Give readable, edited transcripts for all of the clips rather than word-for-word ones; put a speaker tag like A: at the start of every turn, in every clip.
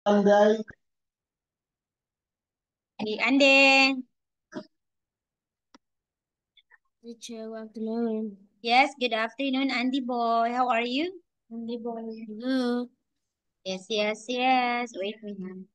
A: Anday.
B: Hey, Ande.
C: Teacher, good afternoon.
B: Yes, good afternoon, Andy boy. How are you?
C: Andy boy. Good.
B: Yes, yes, yes. Wait a minute.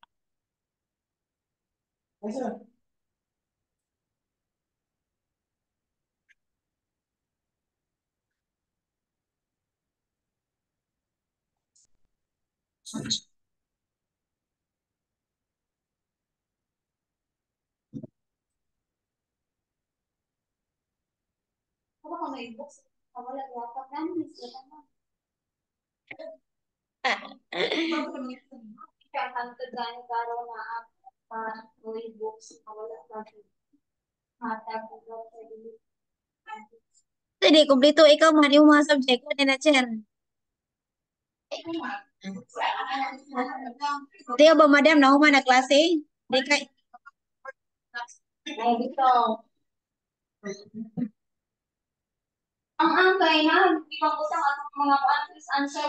B: Jadi, kumpleto ikaw man yung mga subject ko na chair. Di ba, madam, na human na klase? Di ka... Ay, dito. Ang angkay na, di ba ko sa atong mga countries answer,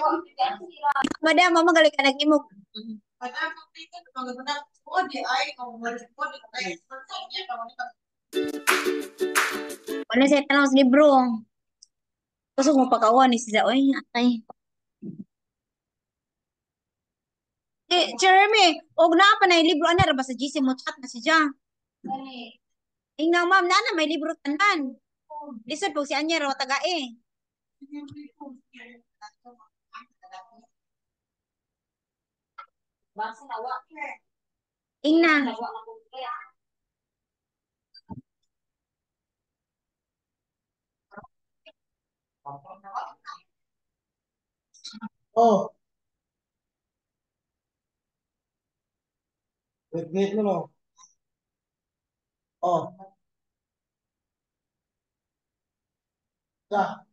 B: madam, mamagali ka nag-imog. Madam, dito, maganda po, di ay, kung wala po, di ay, ano sa tanong sa libro? Gusto mo pakawan ni siya, oy, atay. Jeremy, og na pa na yung libro, ano, ra ba sa GC mo chat na siya? Ingnan ma'am, na may libro tanan. Lisod po si Anya raw taga eh. Ingnan.
A: Oh, wait mo no. Oh, da.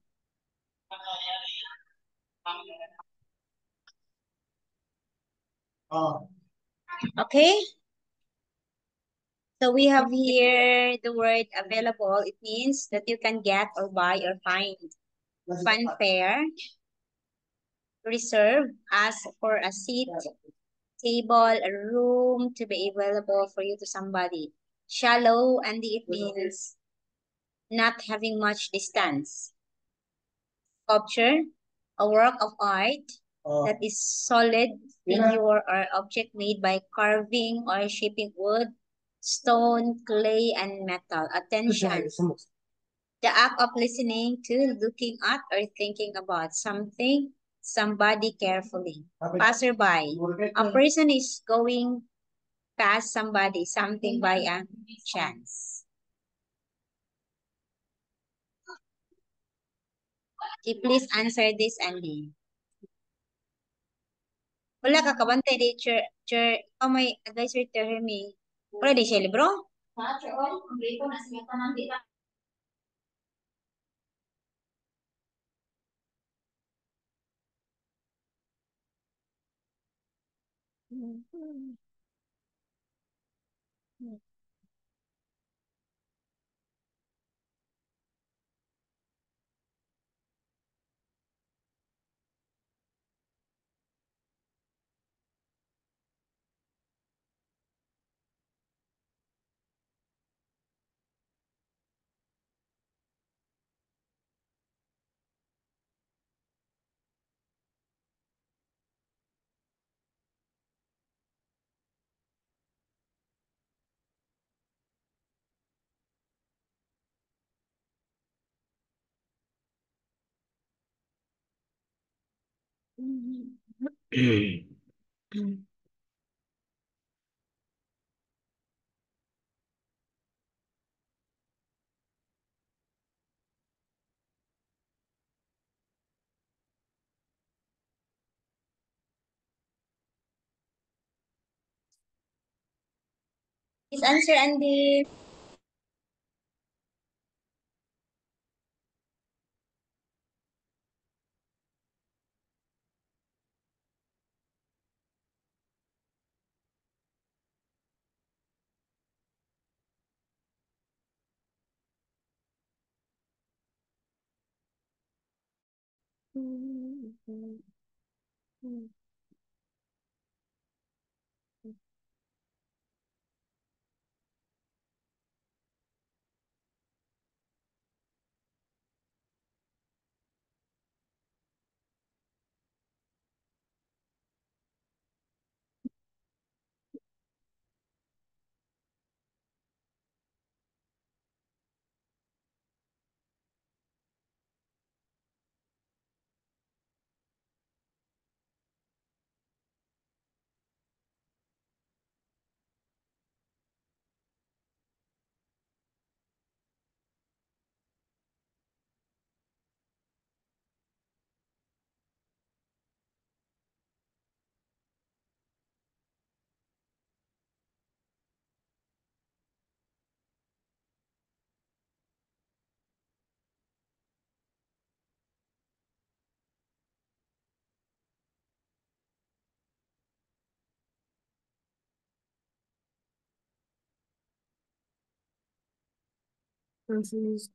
A: Oh,
B: Okay? So we have here the word available. It means that you can get or buy or find. Fanfare, reserve, ask for a seat, table, a room to be available for you to somebody. Shallow, and it means not having much distance. Sculpture, a work of art
A: oh.
B: that is solid figure or object made by carving or shaping wood, stone, clay, and metal. Attention. The act of listening to, looking at, or thinking about something, somebody carefully. Passerby. A person is going past somebody, something by a chance. Okay, please answer this, Andy. Wala ka kabantay di, ikaw may advisor to me. Wala di siya libro? Please answer, Andy.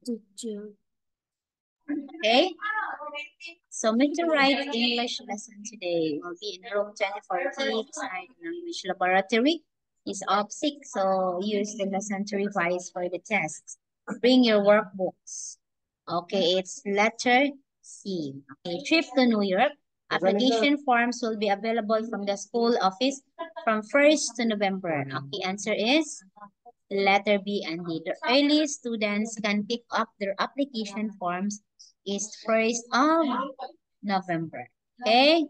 C: teacher.
B: Okay? So Meteorite English lesson today will be in room 24 Kids and Language Laboratory is off sick, so use the lesson to revise for the test. Bring your workbooks. Okay, it's letter C. Okay, trip to New York. Application forms will be available from the school office from 1st to November. Okay, answer is letter B and D. The earliest students can pick up their application forms is 1st of November. Okay?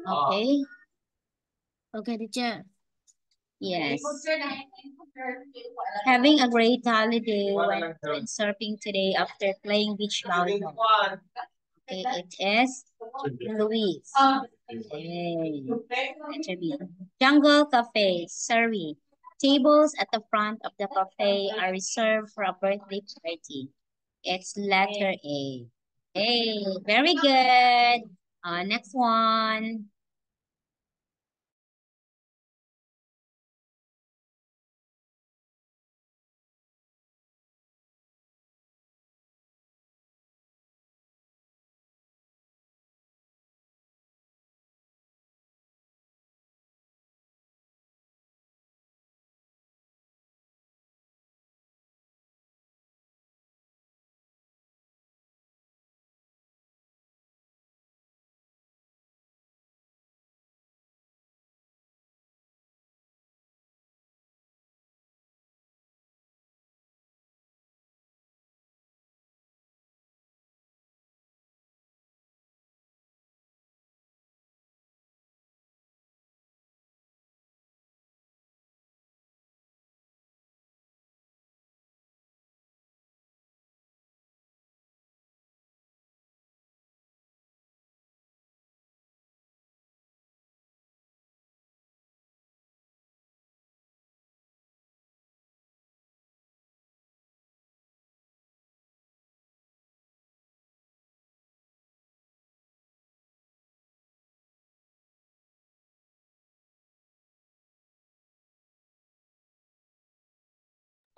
B: Okay.
C: Okay, teacher.
B: Yes. Having a great holiday when surfing today after playing beach volleyball. Okay, it is Louise. Okay. Letter B. Jungle Cafe, Surrey. Tables at the front of the cafe are reserved for a birthday party. It's letter A. Hey, very good. Next one.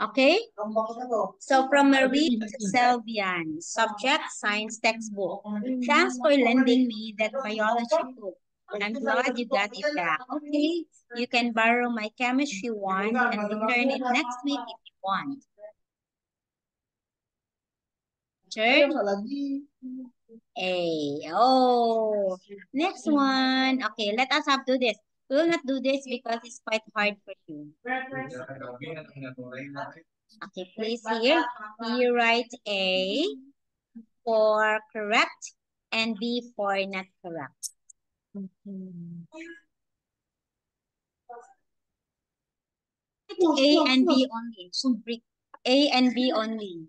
B: Okay? So from Marie Selvian, subject science textbook. Thanks for lending me that biology book. I'm glad you got it back. Okay, you can borrow my chemistry one and return it next week if you want. Turn A. Oh, next one. Okay, let us have do this. We will not do this because it's quite hard for you. Okay, please here. You write A for correct and B for not correct. A and B only. A and B only.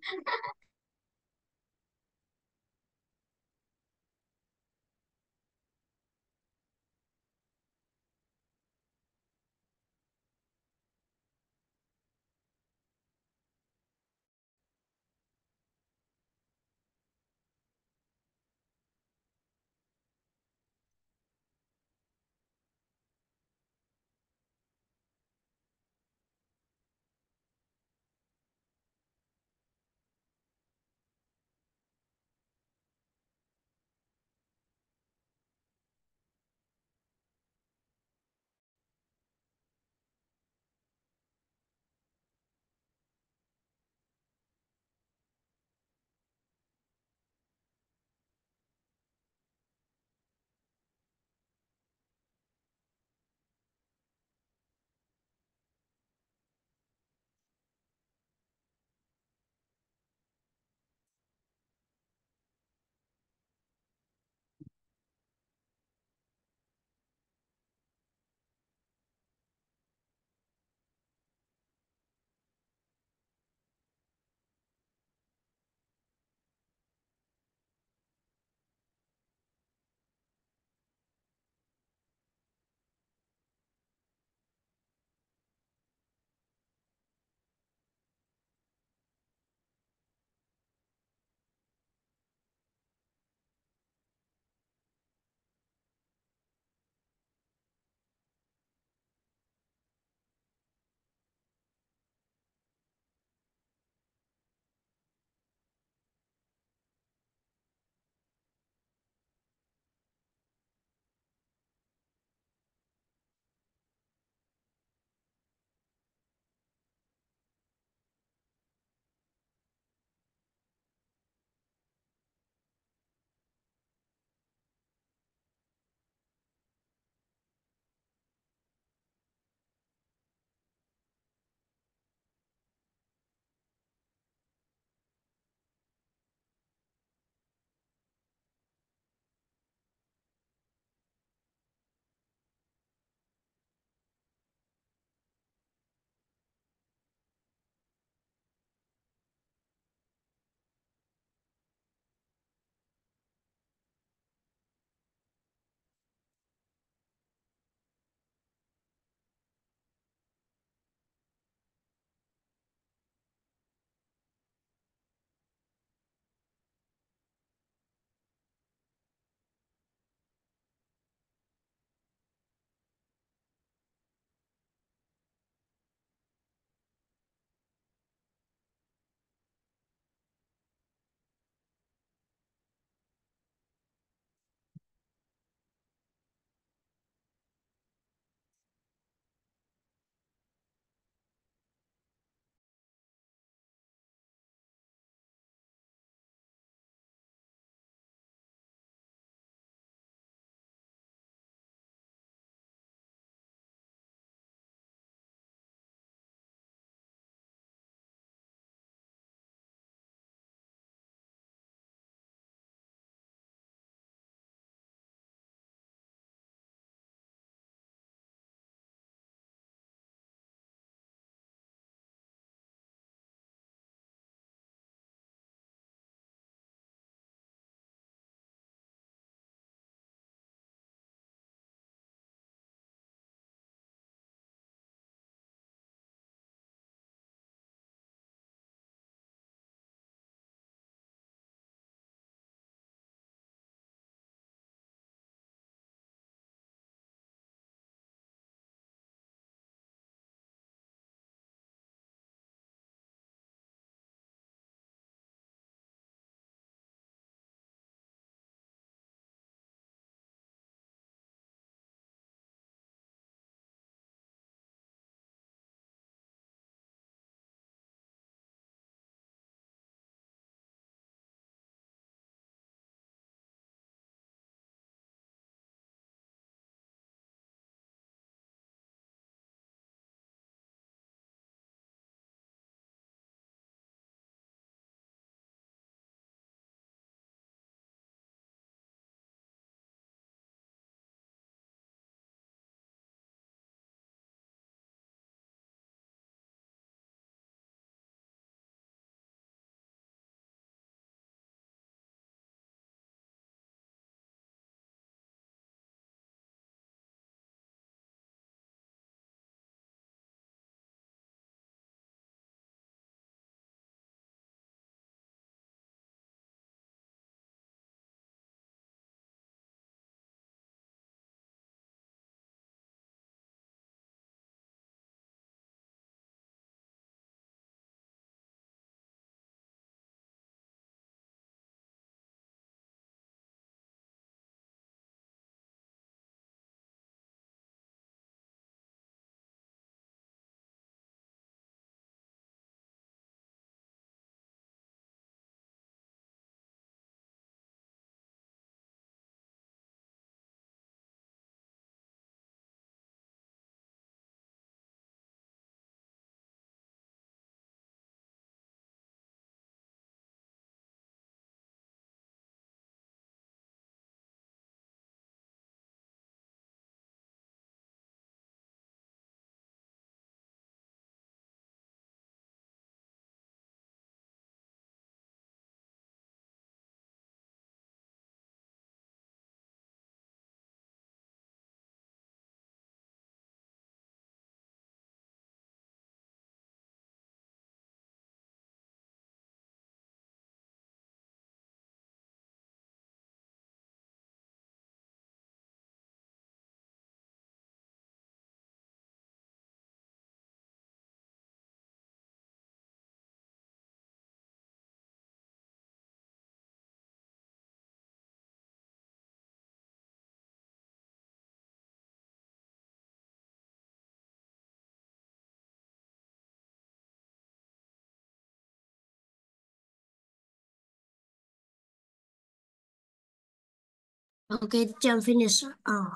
C: Okay, teacher, I'm finished. Oh.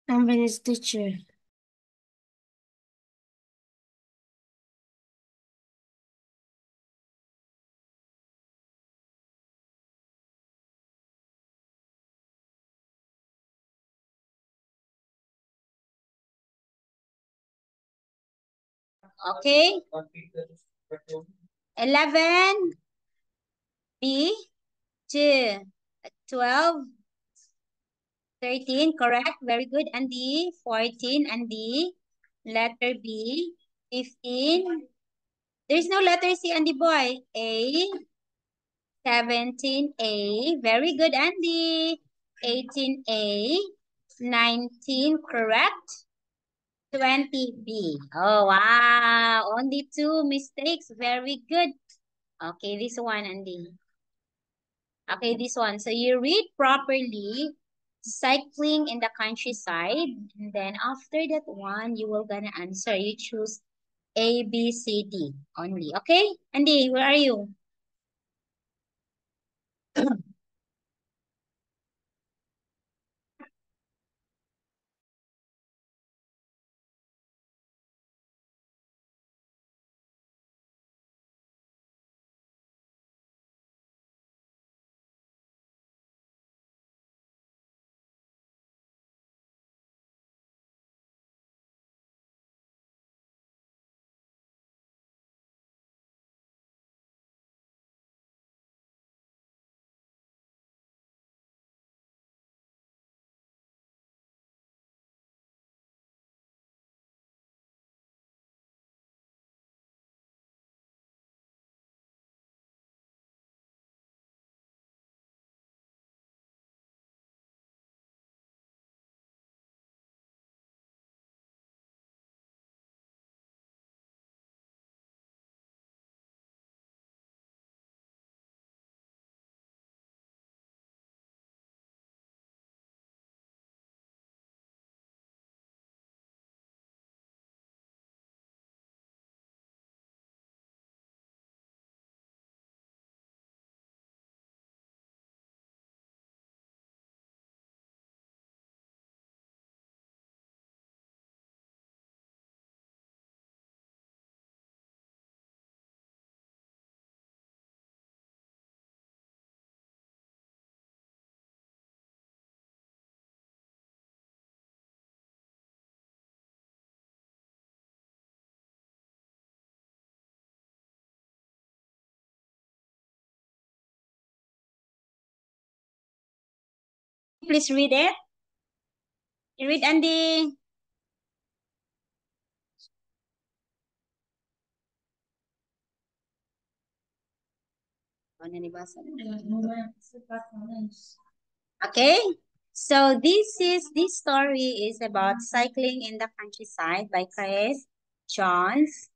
C: I'm finished, teacher.
B: Okay. 11. B. 2. 12. 13. Correct. Very good. And the 14. And the letter B. 15. There's no letter C, Andy boy. A. 17A. Very good, Andy. 18A. 19. Correct. 20B. Oh, wow. Only 2 mistakes. Very good. Okay, this one, Andy. Okay, this one. So you read properly cycling in the countryside. And then after that one, you will gonna answer. You choose A, B, C, D only. Okay? Andy, where are you? Please read it. You read, Andy. Okay. So this story is about cycling in the countryside by Chris Jones,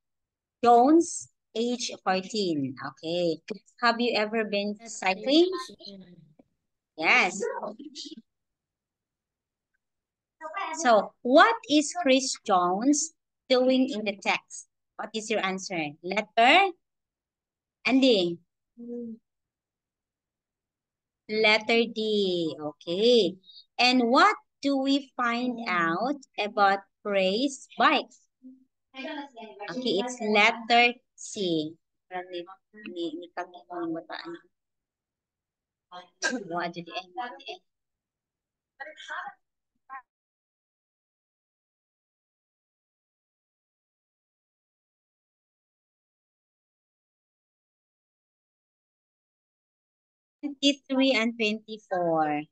B: age 14. Okay. Have you ever been
C: Yes,
B: cycling?
C: teacher.
B: Yes. So what is Chris Jones doing in the text? What is your answer? Letter? Andy. Letter D. Okay. And what do we find out about praise bikes? Okay, it's letter C. Ni kami ko ni bataan. Mo aja di eh. Three and 24.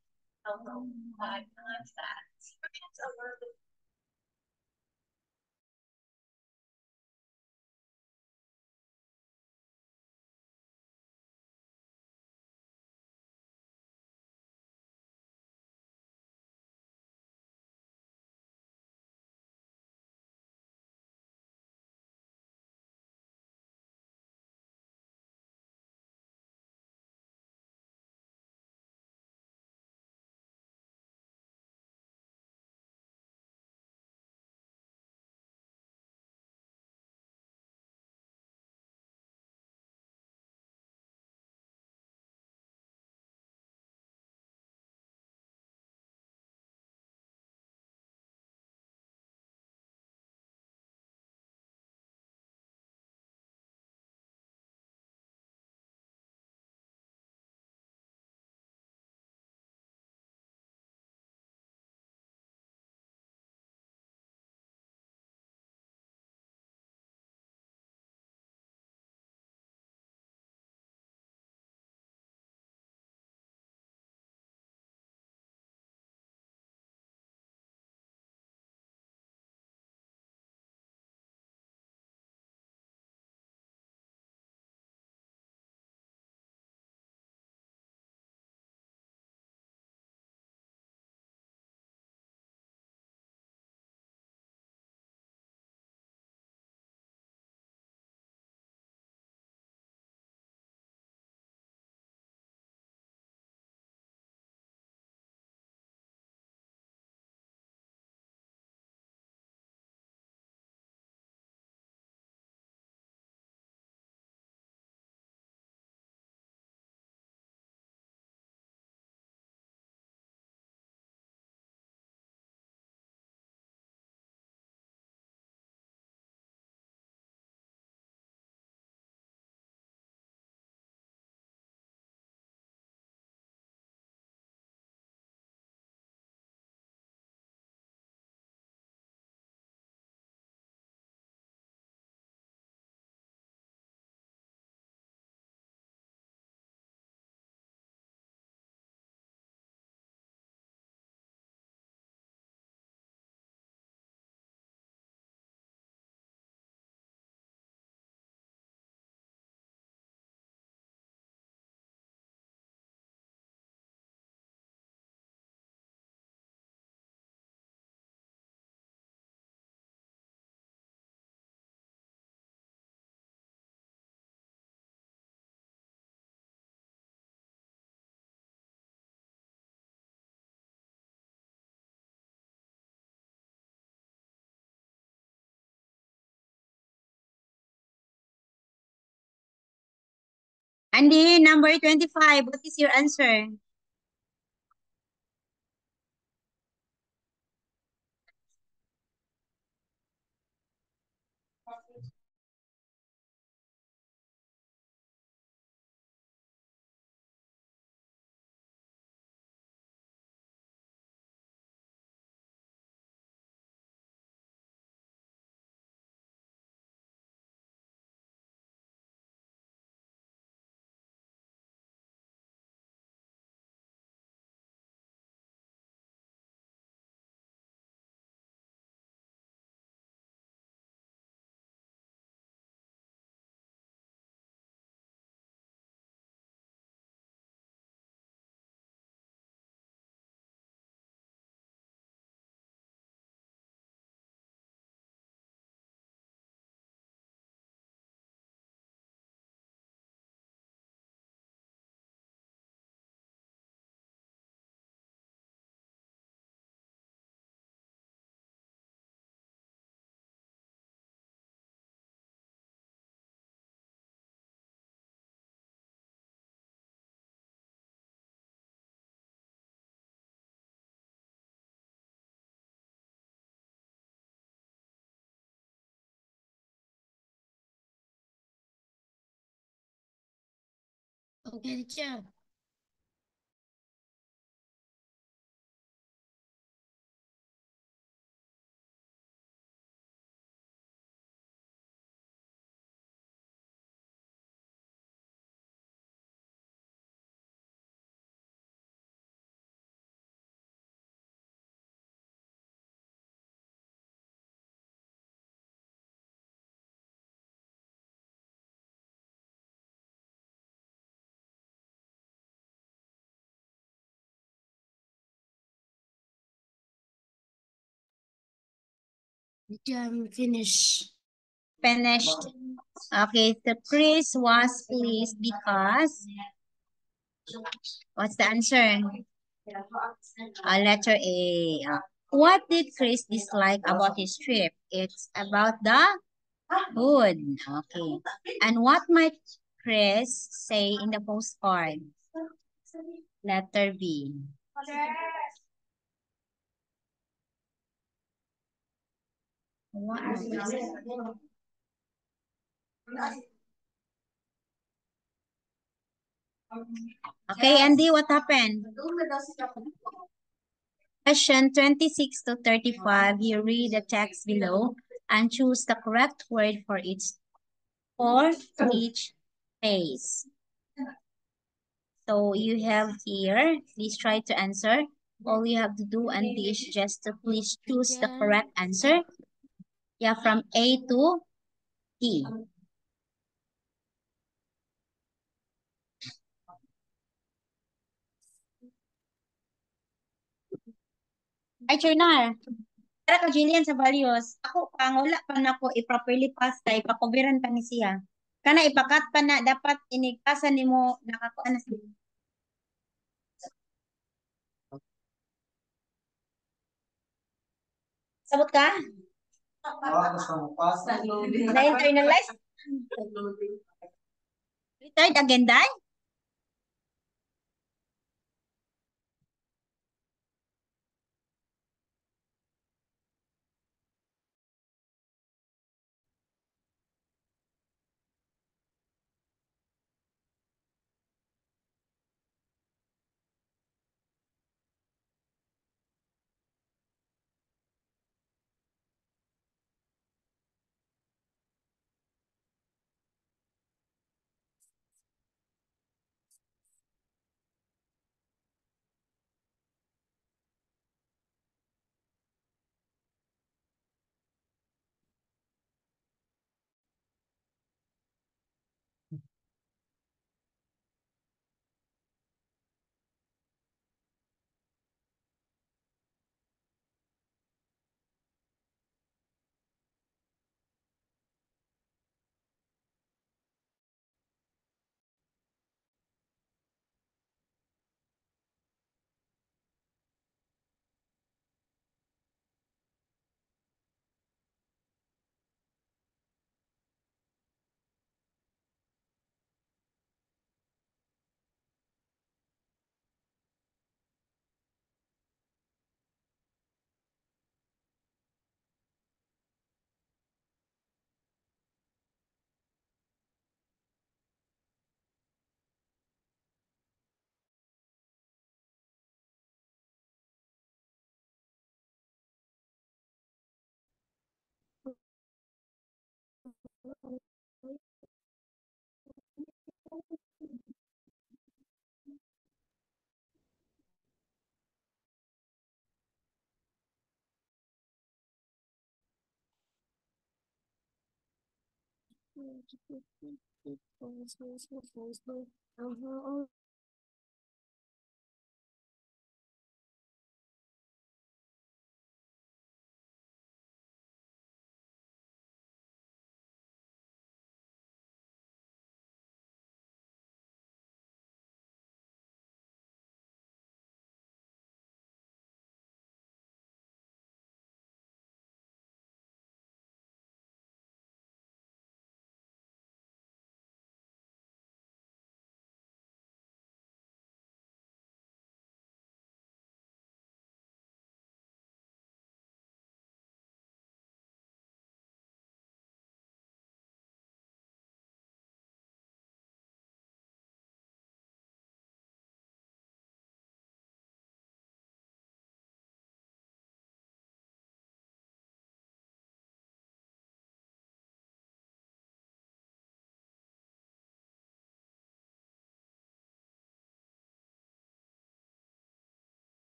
B: Andy, number 25. What is your answer?
C: Okay, teacher. Teacher, I'm finished.
B: Finished. Okay, so Chris was pleased because what's the answer? Letter A. What did Chris dislike about his trip? It's about the food. Okay. And what might Chris say in the postcard? Letter B. What might Okay, Andy, what happened? Question 26 to 35, you read the text below and choose the correct word for each phase. So you have here, please try to answer. All you have to do, Andy, is just to please choose the correct answer. Yeah, from A to T. Ay, Churnar. Tara ka, Jillian, sa values. Ako, pang wala pa na ko i-properly pass kay ipakubiran pa ni siya. Kana ipakat pa na, dapat inigpasan ni mo, nakakuha na siya. Sabot ka? Na-internalize? Retired again, Day?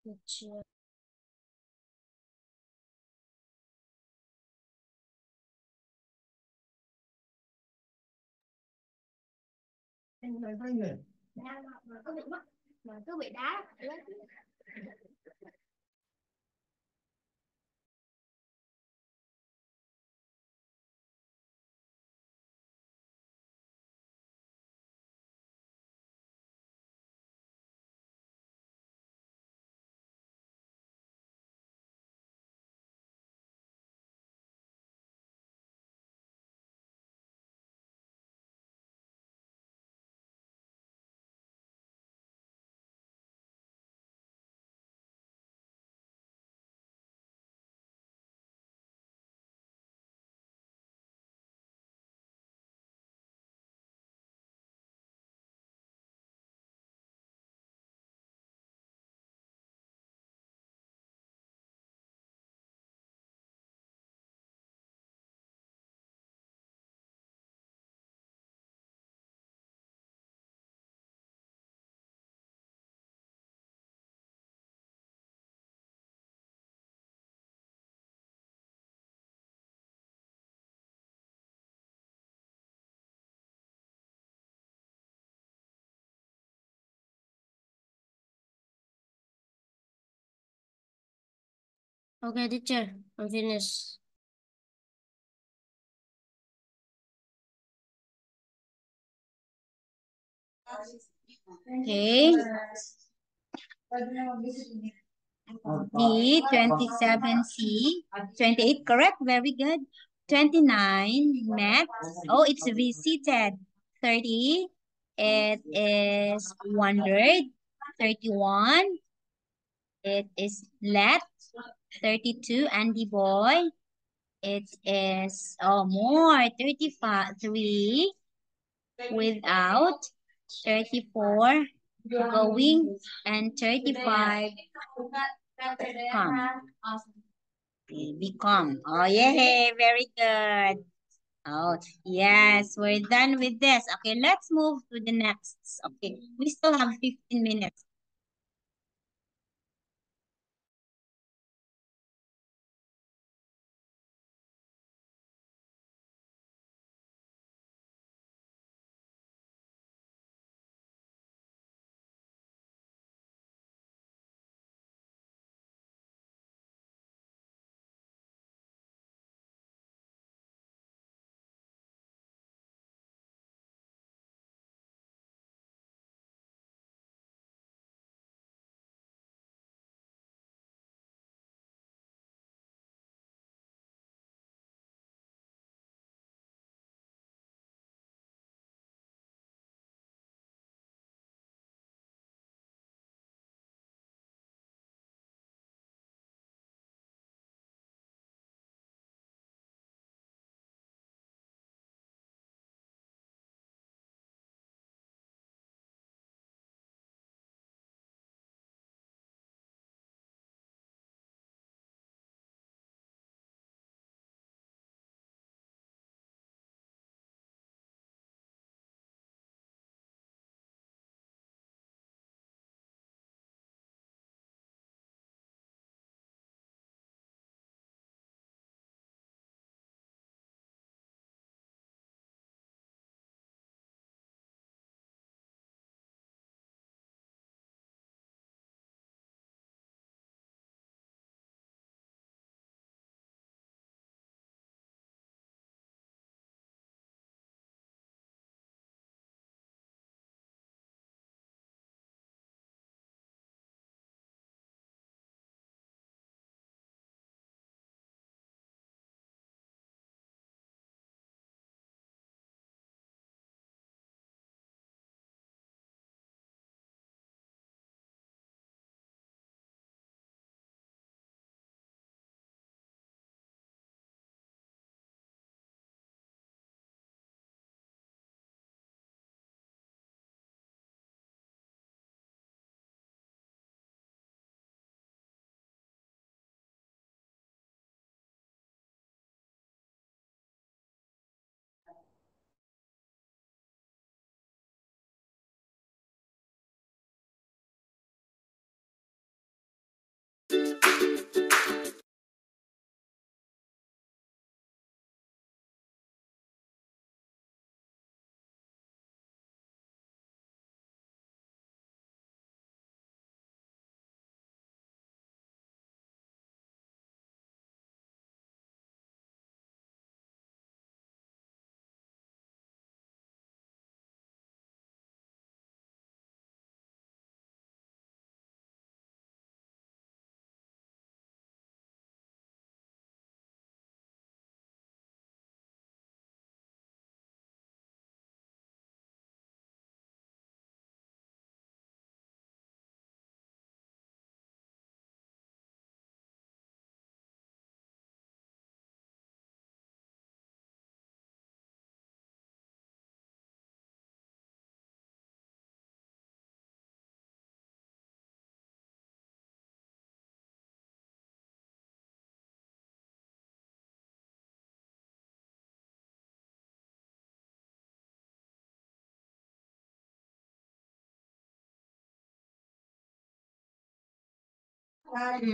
C: Teacher. Mà cứ bị đá. Okay, teacher, I'm finished.
B: Okay. D, 27C. 28, correct. Very good. 29, math. Oh, it's visited. 30, it is wondered. 31, it is let. 32, Andy boy. It is, oh, more. 35, 3, without. 34, going. And 35, come. Become. Oh, yay, very good. Oh, yes, we're done with this. Okay, let's move to the next. Okay, we still have 15 minutes.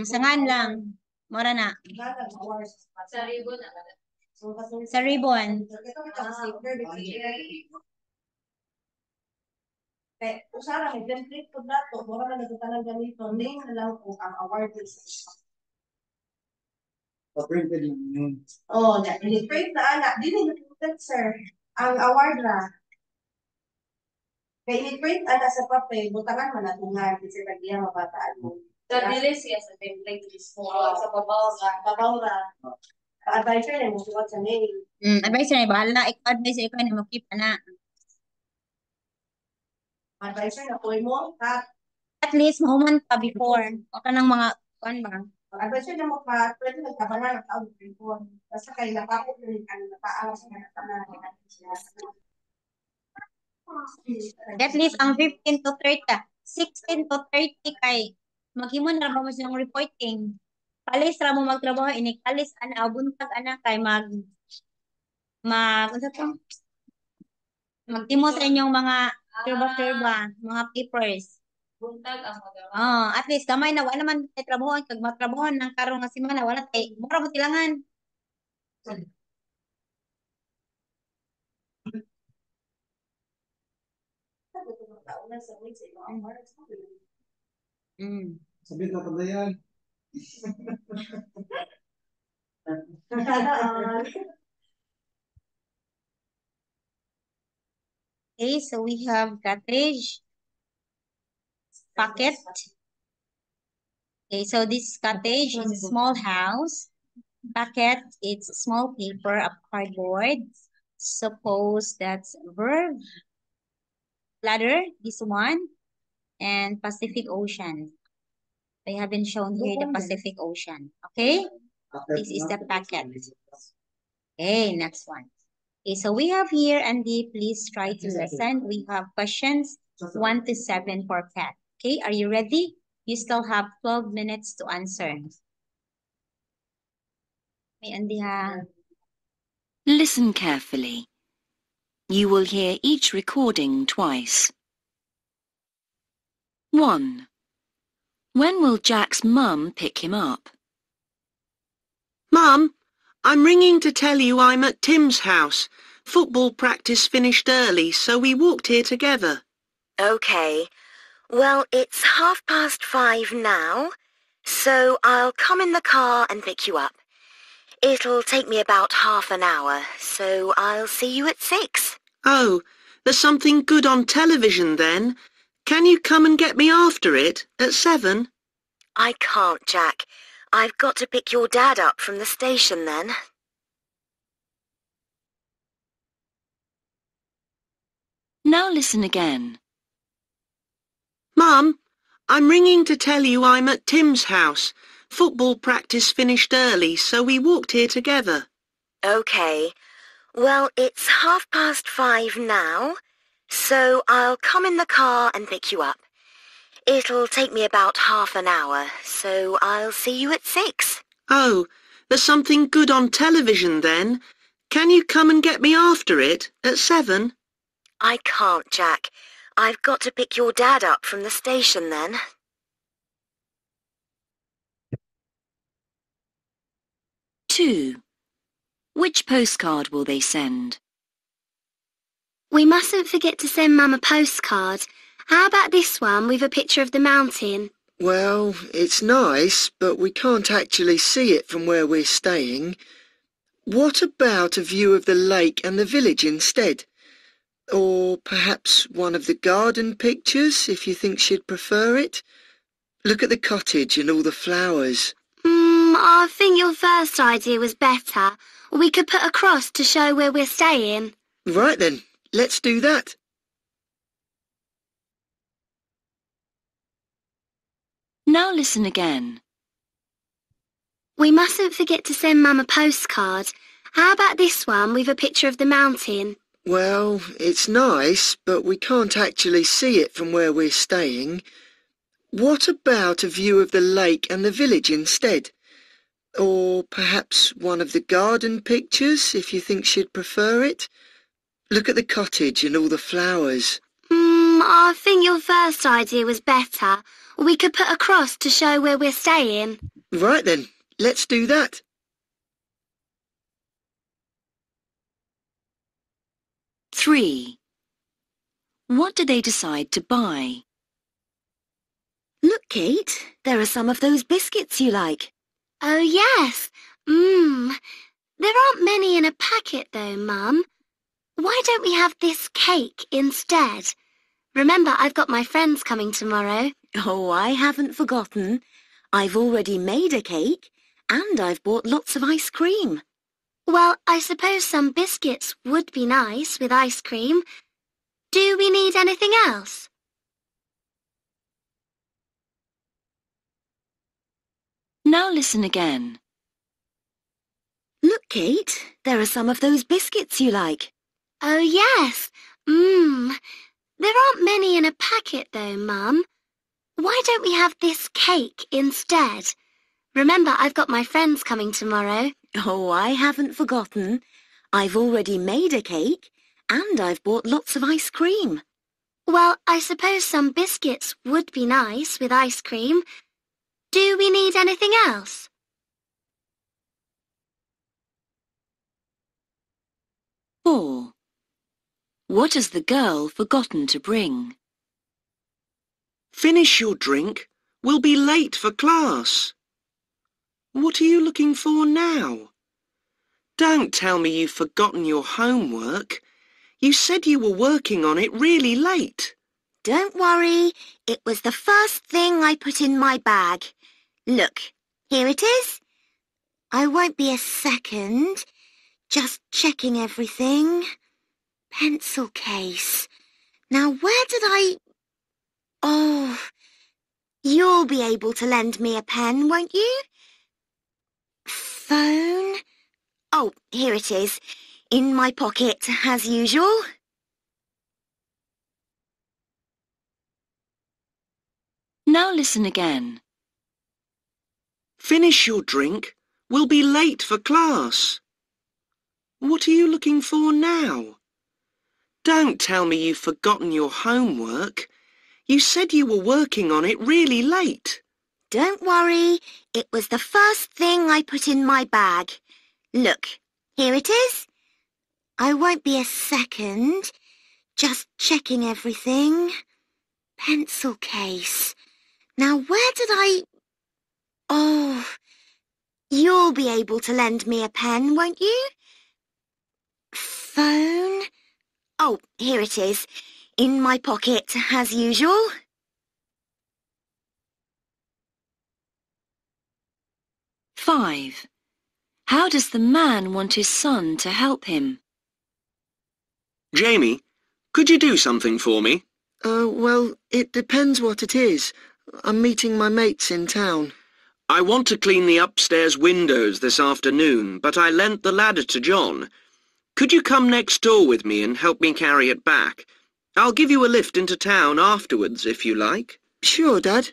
B: Sangan lang. Mora na. Sa ribbon.
A: Usara may template po dato, mura na nagtatanong ganito, name na lang po ang award sa
D: Printed lang yun.
A: Oh, print na anak, dili na printed sir. Ang award na. Kaya ini-print ana sa papel, butangan man natungan kasi kagya mabataan mo.
E: Sa dili siya sa template mismo. Sa babaw ra.
A: Advisor na mo suwat sa name.
B: Advisor na bahala. Advisor ikaw na makip na.
A: Advisor na po mo, ha?
B: At least mahuman pa before. O ka ng mga kuan ba?
A: Advisor na mo pa, pwede nagkabalan ng taon before. Basta kayo napapit na rin ang napaalas na nagkabalan.
B: At least ang 15 to 30, 16 to 30 kay maghimon na ba mo siyang reporting. Palis ra mo magtrabaho ini kalis ana buntag ana kay unsa to? Magtimo sa inyong mga turba, mga papers.
E: Buntag ang magawa.
B: Oh, at least gamay na wala man tay trabaho kag matrabaho ng karong nga semana wala tay mura mo tilangan.
D: Sabi na pagdayan.
B: Okay, so we have cottage, pocket. Okay, so this cottage is a small house. Pocket, it's a small paper of cardboard. Suppose that's verb. Ladder, this one. And Pacific Ocean. They have been shown here the Pacific Ocean. Okay? This is the packet. Okay, next one. Okay, so we have here, Andy, please try to listen. We have questions 1 to 7 for pet. Okay, are you ready? You still have 12 minutes to answer. Okay, Andy, ha?
F: Listen carefully. You will hear each recording twice. 1. When will Jack's mum pick him up?
G: Mum, I'm ringing to tell you I'm at Tim's house. Football practice finished early, so we walked here together.
H: Okay. Well, it's 5:30 now, so I'll come in the car and pick you up. It'll take me about half an hour, so I'll see you at 6.
G: Oh, there's something good on television then. Can you come and get me after it at 7?
H: I can't, Jack. I've got to pick your dad up from the station then.
F: Now listen again.
G: Mum, I'm ringing to tell you I'm at Tim's house. Football practice finished early, so we walked here together.
H: Okay. Well, it's 5:30 now, so I'll come in the car and pick you up. It'll take me about half an hour, so I'll see you at 6.
G: Oh, there's something good on television then. Can you come and get me after it at 7?
H: I can't, Jack. I've got to pick your dad up from the station then.
F: Two. Which postcard will they send?
C: We mustn't forget to send Mum a postcard. How about this one with a picture of the mountain?
I: Well, it's nice, but we can't actually see it from where we're staying. What about a view of the lake and the village instead? Or perhaps one of the garden pictures, if you think she'd prefer it? Look at the cottage and all the flowers.
C: I think your first idea was better. We could put a cross to show where we're staying.
I: Right then, let's do that.
F: Now listen again.
C: We mustn't forget to send Mum a postcard. How about this one with a picture of the mountain?
I: Well, it's nice, but we can't actually see it from where we're staying. What about a view of the lake and the village instead? Or perhaps one of the garden pictures, if you think she'd prefer it? Look at the cottage and all the flowers.
C: I think your first idea was better. We could put a cross to show where we're staying.
I: Right then, let's do that.
F: Three. What do they decide to buy?
H: Look, Kate, there are some of those biscuits you like.
C: Oh, yes. There aren't many in a packet, though, Mum. Why don't we have this cake instead? Remember, I've got my friends coming tomorrow.
H: Oh, I haven't forgotten. I've already made a cake, and I've bought lots of ice cream.
C: Well, I suppose some biscuits would be nice with ice cream. Do we need anything else?
F: Now listen again.
H: Look, Kate, there are some of those biscuits you like.
C: Oh, yes. There aren't many in a packet, though, Mum. Why don't we have this cake instead? Remember, I've got my friends coming tomorrow.
H: Oh, I haven't forgotten. I've already made a cake, and I've bought lots of ice cream.
C: Well, I suppose some biscuits would be nice with ice cream. Do we need anything else?
F: Four. What has the girl forgotten to bring?
G: Finish your drink. We'll be late for class. What are you looking for now? Don't tell me you've forgotten your homework. You said you were working on it really late.
H: Don't worry, it was the first thing I put in my bag. Look, here it is. I won't be a second. Just checking everything. Pencil case. Now, where did I... Oh, you'll be able to lend me a pen, won't you? Phone. Oh, here it is. In my pocket, as usual.
F: Now listen again.
G: Finish your drink. We'll be late for class. What are you looking for now? Don't tell me you've forgotten your homework. You said you were working on it really late.
H: Don't worry, it was the first thing I put in my bag. Look, here it is. I won't be a second. Just checking everything. Pencil case. Now, where did I... Oh, you'll be able to lend me a pen, won't you? Phone. Oh, here it is. In my pocket, as usual.
F: Five. How does the man want his son to help him?
G: Jamie, could you do something for me?
I: Well, it depends what it is. I'm meeting my mates in town.
G: I want to clean the upstairs windows this afternoon, but I lent the ladder to John. Could you come next door with me and help me carry it back? I'll give you a lift into town afterwards, if you like.
I: Sure, Dad.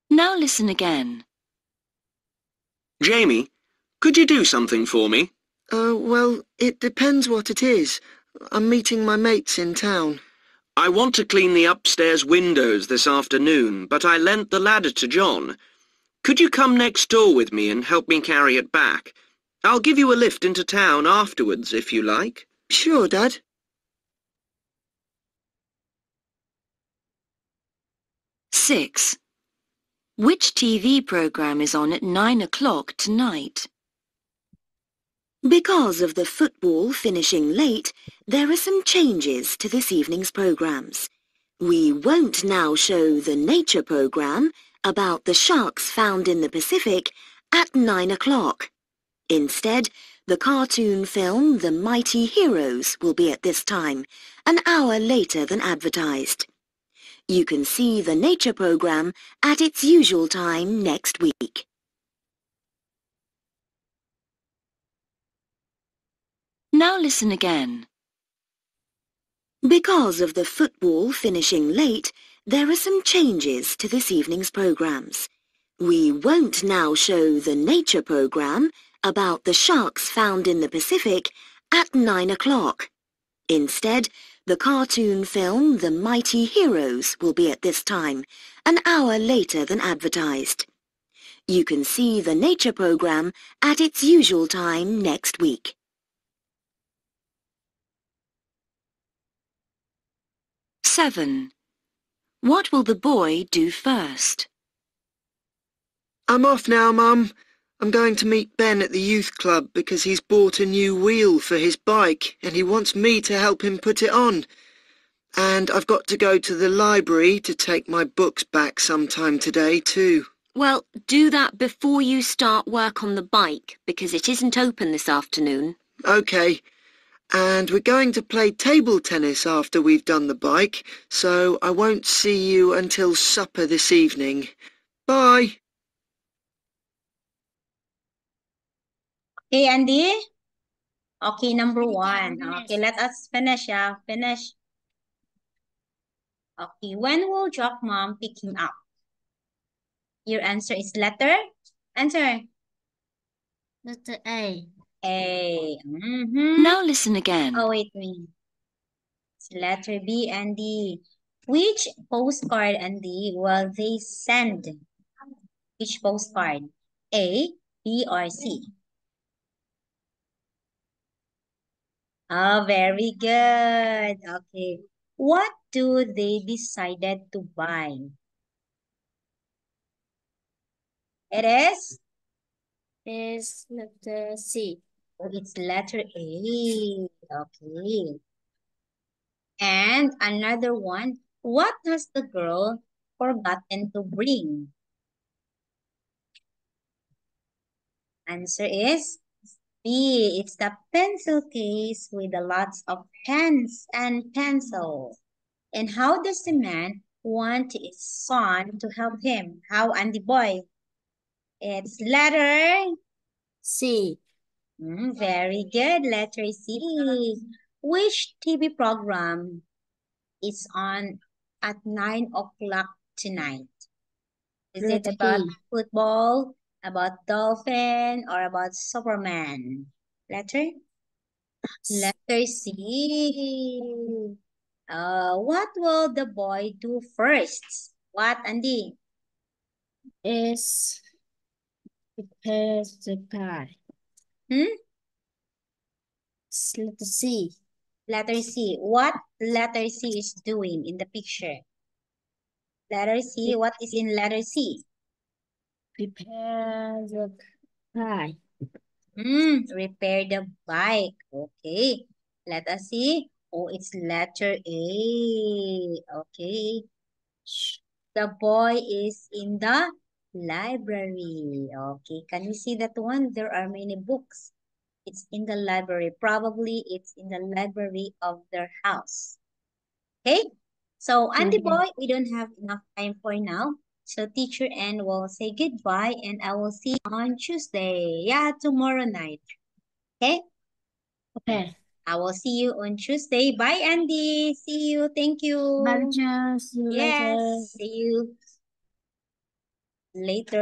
F: Now listen again.
G: Jamie, could you do something for me?
I: Well, it depends what it is. I'm meeting my mates in town.
G: I want to clean the upstairs windows this afternoon, but I lent the ladder to John. Could you come next door with me and help me carry it back? I'll give you a lift into town afterwards, if you like.
I: Sure, Dad.
F: Six. Which TV program is on at 9 o'clock tonight?
H: Because of the football finishing late, there are some changes to this evening's programmes. We won't now show the nature programme about the sharks found in the Pacific at 9 o'clock. Instead, the cartoon film The Mighty Heroes will be at this time, an hour later than advertised. You can see the nature programme at its usual time next week.
F: Now listen again.
H: Because of the football finishing late, there are some changes to this evening's programmes. We won't now show the nature programme about the sharks found in the Pacific at 9 o'clock. Instead, The cartoon film The Mighty Heroes will be at this time, an hour later than advertised. You can see the nature program at its usual time next week.
F: Seven. What will the boy do first?
I: I'm off now, Mum. I'm going to meet Ben at the youth club because he's bought a new wheel for his bike and he wants me to help him put it on. And I've got to go to the library to take my books back sometime today too.
F: Well, do that before you start work on the bike, because it isn't open this afternoon.
I: OK. And we're going to play table tennis after we've done the bike, so I won't see you until supper this evening. Bye.
B: Okay, Andy? Okay, number one. Okay, let us finish, yeah. Finish. Okay, when will drop mom pick him up? Your answer is letter? Answer.
E: Letter A.
B: A. Mm-hmm.
F: Now listen again.
B: Oh, wait a minute. It's letter B and D. Which postcard, Andy, will they send? Which postcard? A, B, or C? Oh, very good. Okay. What do they decided to buy? It
E: Is letter C.
B: Oh, it's letter A. Okay. And another one. What has the girl forgotten to bring? Answer is B. It's the pencil case with a lots of pens and pencils. And how does the man want his son to help him? How, Andy boy? It's letter
E: C.
B: Very good. Letter C. Which TV program is on at 9 o'clock tonight? Is it
E: Letter
B: about
E: B.
B: football, about dolphin, or about Superman? Letter? Letter C. What will the boy do first? What, Andy?
E: Is prepare the pie. It's letter C.
B: Letter C. What letter C is doing in the picture? Letter C. What is in letter C?
E: Prepare the pie.
B: Repair the bike. Okay. Let us see. Oh, it's letter A. Okay. The boy is in the library. Okay. Can you see that one? There are many books. It's in the library. Probably it's in the library of their house. Okay. So, Andy boy, we don't have enough time for now. So, teacher Ann will say goodbye and I will see you on Tuesday. Yeah, tomorrow night. Okay?
E: Okay.
B: I will see you on Tuesday. Bye, Andy. See you. Thank you.
E: Bye, teacher. See you later.
B: Yes. See you later.